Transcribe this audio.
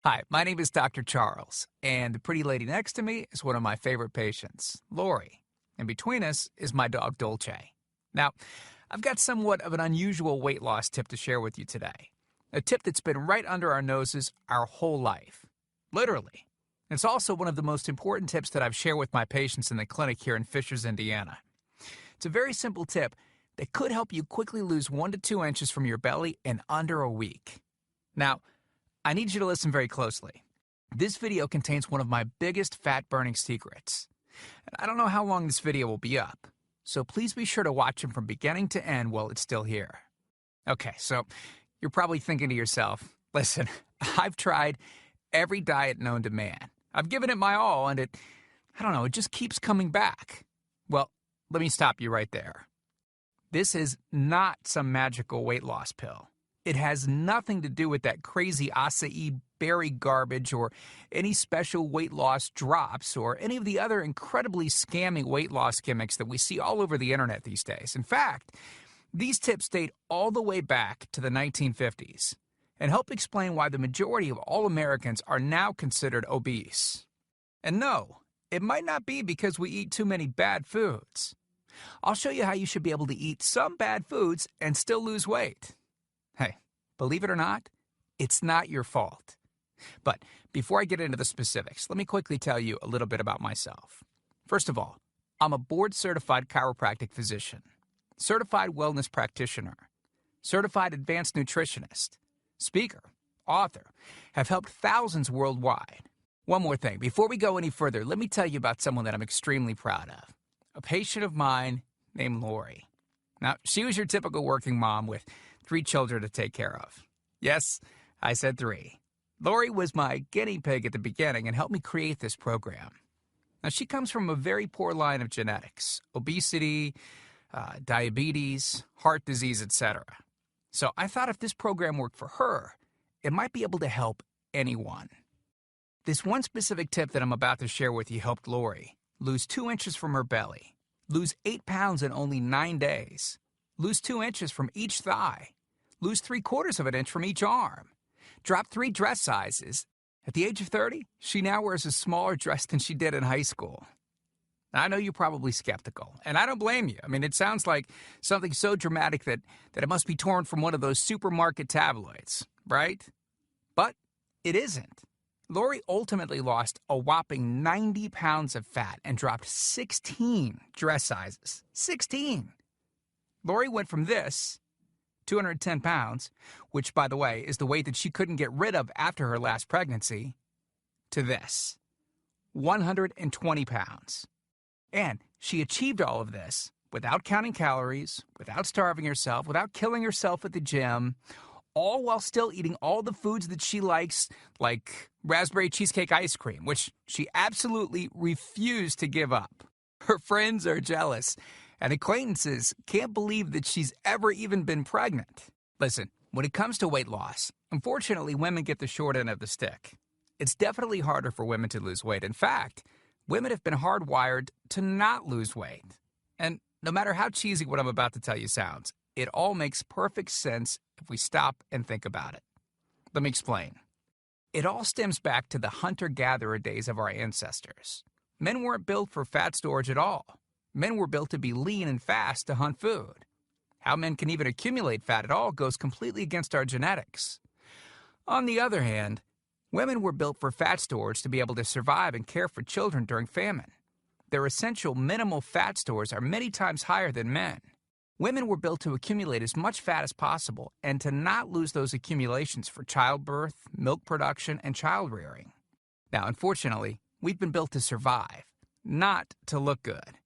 Hi, my name is Dr. Charles, and the pretty lady next to me is one of my favorite patients, Lori. And between us is my dog, Dolce. Now, I've got somewhat of an unusual weight loss tip to share with you today. A tip that's been right under our noses our whole life. Literally. It's also one of the most important tips that I've shared with my patients in the clinic here in Fishers, Indiana. It's a very simple tip that could help you quickly lose 1 to 2 inches from your belly in under a week. Now, I need you to listen very closely. This video contains one of my biggest fat-burning secrets. And I don't know how long this video will be up, so please be sure to watch it from beginning to end while it's still here. Okay, so you're probably thinking to yourself, listen, I've tried every diet known to man. I've given it my all, and it just keeps coming back. Well, let me stop you right there. This is not some magical weight loss pill. It has nothing to do with that crazy acai berry garbage or any special weight loss drops or any of the other incredibly scammy weight loss gimmicks that we see all over the internet these days. In fact, these tips date all the way back to the 1950s and help explain why the majority of all Americans are now considered obese. And no, it might not be because we eat too many bad foods. I'll show you how you should be able to eat some bad foods and still lose weight. Hey, believe it or not, it's not your fault. But before I get into the specifics, let me quickly tell you a little bit about myself. First of all, I'm a board-certified chiropractic physician, certified wellness practitioner, certified advanced nutritionist, speaker, author, have helped thousands worldwide. One more thing, before we go any further, let me tell you about someone that I'm extremely proud of, a patient of mine named Lori. Now, she was your typical working mom with 3 children to take care of. Yes, I said 3. Lori was my guinea pig at the beginning and helped me create this program. Now, she comes from a very poor line of genetics, obesity, diabetes, heart disease, etc. So I thought if this program worked for her, it might be able to help anyone. This one specific tip that I'm about to share with you helped Lori lose 2 inches from her belly, lose 8 pounds in only 9 days, lose 2 inches from each thigh, lose 3/4 of an inch from each arm, drop 3 dress sizes. At the age of 30, she now wears a smaller dress than she did in high school. Now, I know you're probably skeptical, and I don't blame you. I mean, it sounds like something so dramatic that it must be torn from one of those supermarket tabloids, right? But it isn't. Lori ultimately lost a whopping 90 pounds of fat and dropped 16 dress sizes. 16! Lori went from this, 210 pounds, which, by the way, is the weight that she couldn't get rid of after her last pregnancy, to this, 120 pounds. And she achieved all of this without counting calories, without starving herself, without killing herself at the gym, all while still eating all the foods that she likes, like raspberry cheesecake ice cream, which she absolutely refused to give up. Her friends are jealous, and acquaintances can't believe that she's ever even been pregnant. Listen, when it comes to weight loss, unfortunately, women get the short end of the stick. It's definitely harder for women to lose weight. In fact, women have been hardwired to not lose weight. And no matter how cheesy what I'm about to tell you sounds, it all makes perfect sense if we stop and think about it. Let me explain. It all stems back to the hunter-gatherer days of our ancestors. Men weren't built for fat storage at all. Men were built to be lean and fast to hunt food. How men can even accumulate fat at all goes completely against our genetics. On the other hand, women were built for fat storage to be able to survive and care for children during famine. Their essential minimal fat stores are many times higher than men. Women were built to accumulate as much fat as possible and to not lose those accumulations for childbirth, milk production, and child rearing. Now, unfortunately, we've been built to survive, not to look good.